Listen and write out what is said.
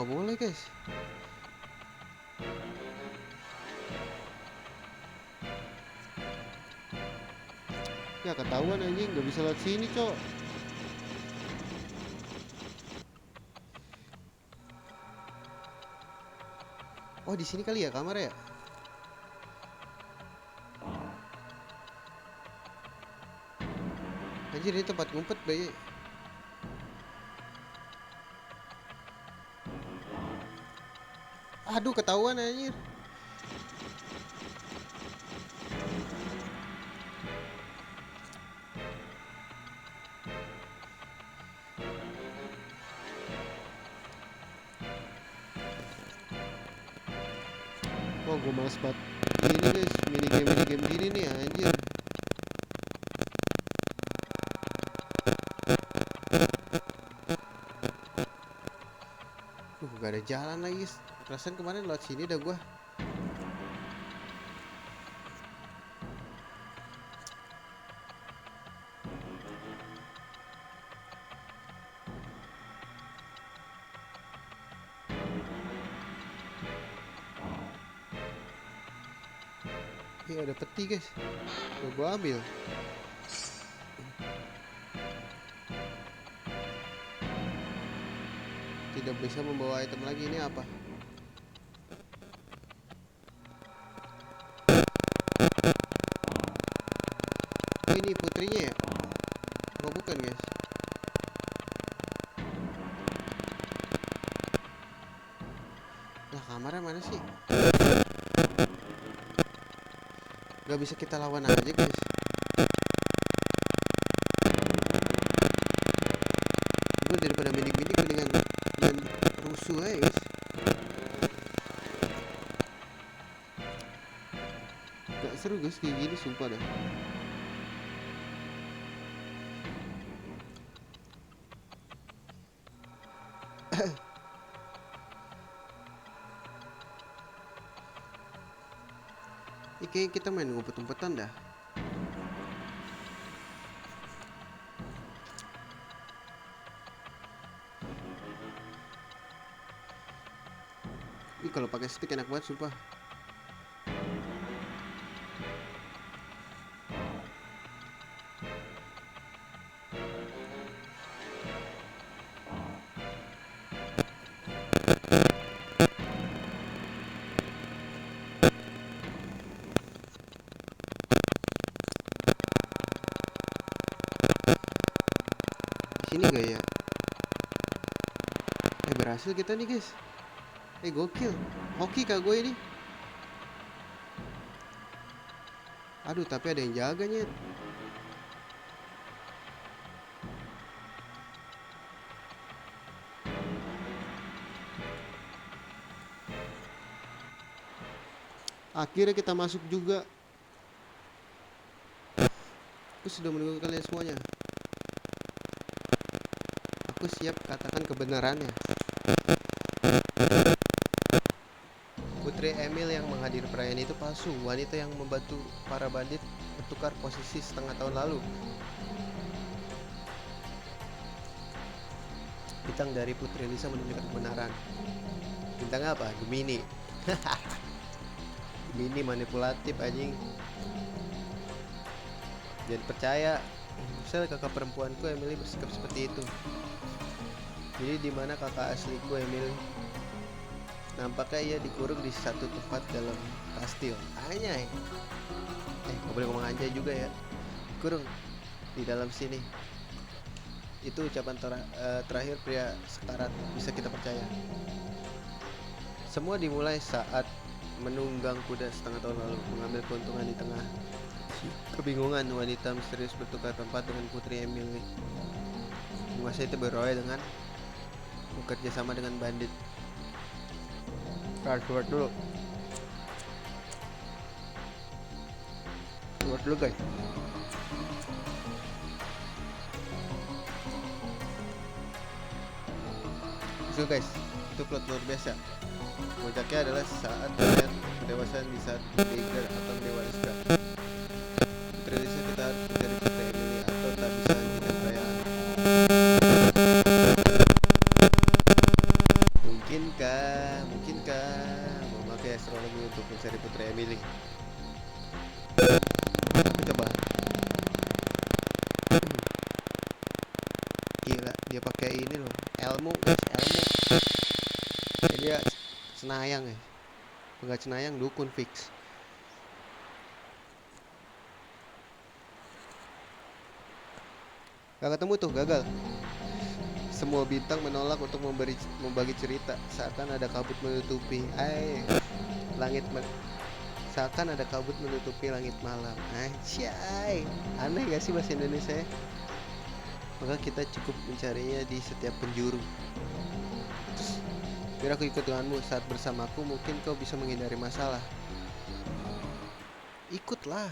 nggak boleh guys. Ya ketahuan anjing, nggak bisa lewat sini cok. Oh di sini kali ya kamar ya. Anjir ini tempat ngumpet bayi. Aduh ketahuan anjir. Wah gue males banget ini guys, mini game gini nih anjir. Gak ada jalan lagi. Perasaan kemarin lewat sini dah gua. Ada peti guys. Gua ambil. Tidak bisa membawa item lagi. Ini apa? Oh ini putrinya ya? Oh bukan guys. Lah kamarnya mana sih? Gak bisa kita lawan aja guys. Gue daripada bidik-bidik mendingan main rusuh aja guys. Gak seru guys kayak gini sumpah dah. Ini kayaknya kita main ngumpet-ngumpetan dah. Ini kalau pakai stick enak banget sumpah. Sini gak ya? Berhasil kita nih guys. Gokil. Hoki kak gue ini. Aduh tapi ada yang jaga nyet. Akhirnya kita masuk juga. Aku sudah menunggu kalian semuanya. Aku siap katakan kebenarannya. Putri Emil yang menghadiri perayaan itu palsu. Wanita yang membantu para bandit bertukar posisi setengah tahun lalu. Bintang dari Putri Elisa menunjukkan kebenaran. Bintang apa? Gemini. Gemini manipulatif anjing. Jangan percaya. Misal kakak perempuanku Emily bersikap seperti itu. Jadi di mana kakak asliku Emily? Nampaknya ia dikurung di satu tempat dalam kastil. Anjay. Gak boleh ngomong anjay juga ya. Dikurung di dalam sini. Itu ucapan terakhir pria sekarat. Bisa kita percaya. Semua dimulai saat menunggang kuda setengah tahun lalu. Mengambil keuntungan di tengah kebingungan, wanita misterius bertukar tempat dengan Putri Emily. Penguasa itu berroy dengan bekerja sama dengan bandit. Keluar dulu. Keluar dulu guys. So guys, itu plot luar biasa. Puncaknya adalah saat kalian kedewasaan di saat trigger atau dewasa. Putri Elisa kita harus mencari Putri Emily atau tak bisa hentikan perayaan. Mungkin pakai astrologi untuk mencari Putri Emily. Aku coba. Gila, dia pakai ini loh, ilmu guys, ilmu. Jadi dia cenayang ya. Enggak cenayang, dukun fix. Gak ketemu tuh, gagal. Semua bintang menolak untuk membagi cerita. Seakan ada kabut menutupi. Seakan ada kabut menutupi langit malam. Anjay. Aneh gak sih bahasa Indonesia? Maka kita cukup mencarinya di setiap penjuru. Biar aku ikut denganmu. Saat bersamaku mungkin kau bisa menghindari masalah. Ikutlah.